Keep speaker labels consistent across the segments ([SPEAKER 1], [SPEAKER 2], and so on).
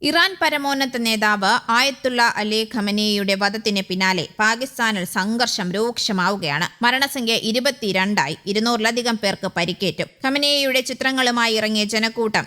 [SPEAKER 1] Iran പരമോന്നത നേതാവ് ആയത്തുള്ള അലി ഖമനേയിയുടെ വധത്തിന് പിന്നാലെ പാകിസ്ഥാനിൽ സംഘർഷം രൂക്ഷമാവുകയാണ്. മരണസംഖ്യ 22ആയി. 200-ലധികം പേർക്ക് പരിക്കേറ്റു. ഖമനേയിയുടെ ചിത്രങ്ങളുമായി ഇറങ്ങിയ ജനക്കൂട്ടം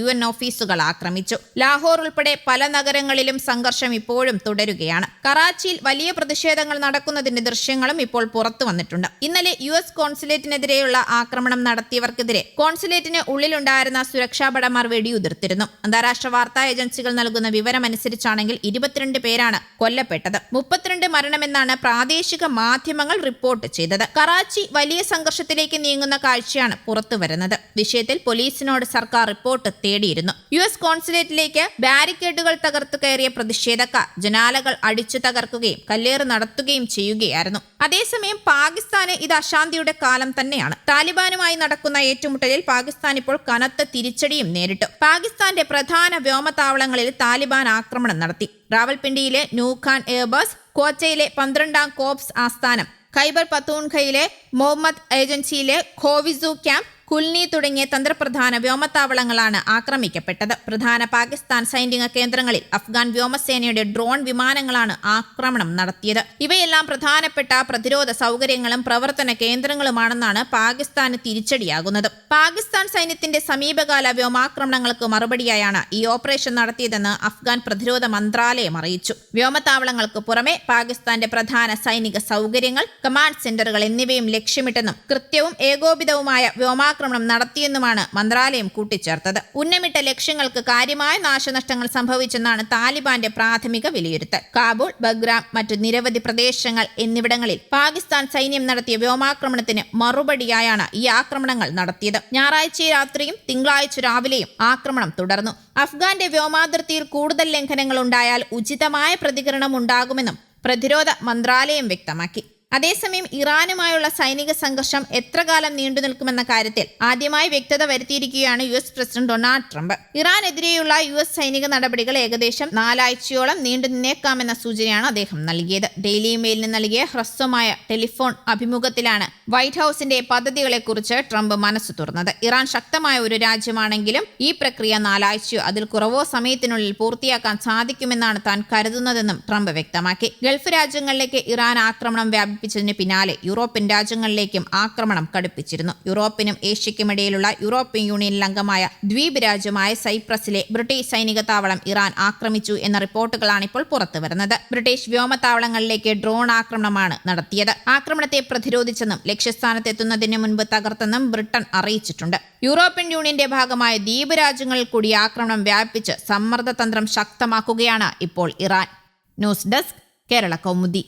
[SPEAKER 1] UN ഓഫീസുകൾ ആക്രമിച്ചു. ലാഹോർ ഉൾപ്പെടെ പല നഗരങ്ങളിലും സംഘർഷം ഇപ്പോഴും തുടരുകയാണ്. കറാച്ചിയിൽ വലിയ പ്രതിഷേധങ്ങൾ നടക്കുന്നതിന്റെ ദൃശ്യങ്ങളും ഇപ്പോൾ പുറത്തു വന്നിട്ടുണ്ട്. ഇന്നലെ US കോൺസുലേറ്റിനെതിരെയുള്ള ആക്രമണം നടത്തിയവർക്കെതിരെ കോൺസുലേറ്റിന് ഉള്ളിലുണ്ടായിരുന്ന സുരക്ഷാഭടന്മാർ വെടിയുതിർത്തിരുന്നു. അന്താരാഷ്ട്ര വാർത്താ ഏജൻസികൾ നൽകുന്ന വിവരമനുസരിച്ചാണെങ്കിൽ 22 പേരാണ് കൊല്ലപ്പെട്ടത്. 32 മരണമെന്നാണ് പ്രാദേശിക മാധ്യമങ്ങൾ റിപ്പോർട്ട് ചെയ്തത്. കറാച്ചി വലിയ സംഘർഷത്തിലേക്ക് നീങ്ങുന്ന കാഴ്ചയാണ് പുറത്തുവരുന്നത്. വിഷയത്തിൽ പോലീസിനോട് സർക്കാർ റിപ്പോർട്ട് തേടിയിരുന്നു. US കോൺസുലേറ്റിലേക്ക് ബാരിക്കേഡുകൾ തകർത്തു കയറിയ പ്രതിഷേധക്കാർ ജനാലകൾ അടിച്ചു തകർക്കുകയും കല്ലേറ് നടത്തുകയും ചെയ്യുകയായിരുന്നു. അതേസമയം പാകിസ്ഥാന് ഇത് അശാന്തിയുടെ കാലം തന്നെയാണ്. താലിബാനുമായി നടക്കുന്ന ഏറ്റുമുട്ടലിൽ പാകിസ്ഥാൻ ഇപ്പോൾ കനത്ത തിരിച്ചടിയും നേരിട്ടു. പാകിസ്ഥാന്റെ പ്രധാന വ്യോമതാവളങ്ങളിൽ താലിബാൻ ആക്രമണം നടത്തി. റാവൽപിണ്ടിയിലെ നൂഖാൻ എയർബസ്, ക്വാച്ചയിലെ 12ാം കോപ്സ് ആസ്ഥാനം, ഖൈബർ പത്തൂൺഖയിലെ മുഹമ്മദ് ഏജൻസിയിലെ ഖോവിസു ക്യാമ്പ്, കുൽനി തുടങ്ങിയ തന്ത്രപ്രധാന വ്യോമത്താവളങ്ങളാണ് ആക്രമിക്കപ്പെട്ടത്. പ്രധാന പാകിസ്ഥാൻ സൈനിക കേന്ദ്രങ്ങളിൽ അഫ്ഗാൻ വ്യോമസേനയുടെ ഡ്രോൺ വിമാനങ്ങളാണ് ആക്രമണം നടത്തിയത്. ഇവയെല്ലാം പ്രധാനപ്പെട്ട പ്രതിരോധ സൗകര്യങ്ങളും പ്രവർത്തന കേന്ദ്രങ്ങളുമാണെന്നാണ് പാകിസ്ഥാന് തിരിച്ചടിയാകുന്നത്. പാകിസ്ഥാൻ സൈന്യത്തിന്റെ സമീപകാല വ്യോമാക്രമണങ്ങൾക്ക് മറുപടിയായാണ് ഈ ഓപ്പറേഷൻ നടത്തിയതെന്ന് അഫ്ഗാൻ പ്രതിരോധ മന്ത്രാലയം അറിയിച്ചു. വ്യോമത്താവളങ്ങൾക്ക് പുറമെ പാകിസ്ഥാന്റെ പ്രധാന സൈനിക സൗകര്യങ്ങൾ, കമാൻഡ് സെന്ററുകൾ എന്നിവയും ലക്ഷ്യമിട്ടെന്നും കൃത്യവും ഏകോപിതവുമായ വ്യോമാക്രമണം നടത്തിയെന്നുമാണ് മന്ത്രാലയം കൂട്ടിച്ചേർത്തത്. ഉന്നമിട്ട ലക്ഷ്യങ്ങൾക്ക് കാര്യമായ നാശനഷ്ടങ്ങൾ സംഭവിച്ചെന്നാണ് താലിബാന്റെ പ്രാഥമിക വിലയിരുത്തൽ. കാബൂൾ, ബഗ്രാം, മറ്റു നിരവധി പ്രദേശങ്ങൾ എന്നിവിടങ്ങളിൽ പാകിസ്ഥാൻ സൈന്യം നടത്തിയ വ്യോമാക്രമണത്തിന് മറുപടിയായാണ് ഈ ആക്രമണങ്ങൾ നടത്തിയത്. ഞായറാഴ്ച രാത്രിയും തിങ്കളാഴ്ച രാവിലെയും ആക്രമണം തുടർന്നു. അഫ്ഗാന്റെ വ്യോമാതിർത്തിയിൽ കൂടുതൽ ലംഘനങ്ങൾ ഉണ്ടായാൽ ഉചിതമായ പ്രതികരണം ഉണ്ടാകുമെന്നും പ്രതിരോധ മന്ത്രാലയം വ്യക്തമാക്കി. അതേസമയം ഇറാനുമായുള്ള സൈനിക സംഘർഷം എത്ര കാലം നീണ്ടു നിൽക്കുമെന്ന കാര്യത്തിൽ ആദ്യമായി വ്യക്തത വരുത്തിയിരിക്കുകയാണ് US പ്രസിഡന്റ് ഡൊണാൾഡ് ട്രംപ്. ഇറാനെതിരെയുള്ള US സൈനിക നടപടികൾ ഏകദേശം 4 ആഴ്ചയോളം നീണ്ടു നിന്നേക്കാമെന്ന സൂചനയാണ് അദ്ദേഹം നൽകിയത്. ഡെയിലി മെയിലിന് നൽകിയ ഹ്രസ്വമായ ടെലിഫോൺ അഭിമുഖത്തിലാണ് വൈറ്റ് ഹൌസിന്റെ പദ്ധതികളെക്കുറിച്ച് ട്രംപ് മനസ്സ് തുറന്നത്. ഇറാൻ ശക്തമായ ഒരു രാജ്യമാണെങ്കിലും ഈ പ്രക്രിയ 4 ആഴ്ചയോ അതിൽ കുറവോ സമയത്തിനുള്ളിൽ പൂർത്തിയാക്കാൻ സാധിക്കുമെന്നാണ് താൻ കരുതുന്നതെന്നും ട്രംപ് വ്യക്തമാക്കി. ഗൾഫ് രാജ്യങ്ങളിലേക്ക് ഇറാൻ ആക്രമണം ന് പിന്നാലെ യൂറോപ്യൻ രാജ്യങ്ങളിലേക്കും ആക്രമണം കടുപ്പിച്ചിരുന്നു. യൂറോപ്പിനും ഏഷ്യയ്ക്കുമിടയിലുള്ള യൂറോപ്യൻ യൂണിയനിൽ അംഗമായ ദ്വീപ് രാജ്യമായ സൈപ്രസിലെ ബ്രിട്ടീഷ് സൈനിക താവളം ഇറാൻ ആക്രമിച്ചു എന്ന റിപ്പോർട്ടുകളാണ് ഇപ്പോൾ പുറത്തുവരുന്നത്. ബ്രിട്ടീഷ് വ്യോമത്താവളങ്ങളിലേക്ക് ഡ്രോൺ ആക്രമണമാണ് നടത്തിയത്. ആക്രമണത്തെ പ്രതിരോധിച്ചെന്നും ലക്ഷ്യസ്ഥാനത്തെത്തുന്നതിന് മുൻപ് തകർത്തെന്നും ബ്രിട്ടൻ അറിയിച്ചിട്ടുണ്ട്. യൂറോപ്യൻ യൂണിയന്റെ ഭാഗമായ ദ്വീപ് രാജ്യങ്ങളിൽ കൂടി ആക്രമണം വ്യാപിപ്പിച്ച് സമ്മർദ്ദതന്ത്രം ശക്തമാക്കുകയാണ് ഇപ്പോൾ Iran. News desk, Kerala Kaumudi.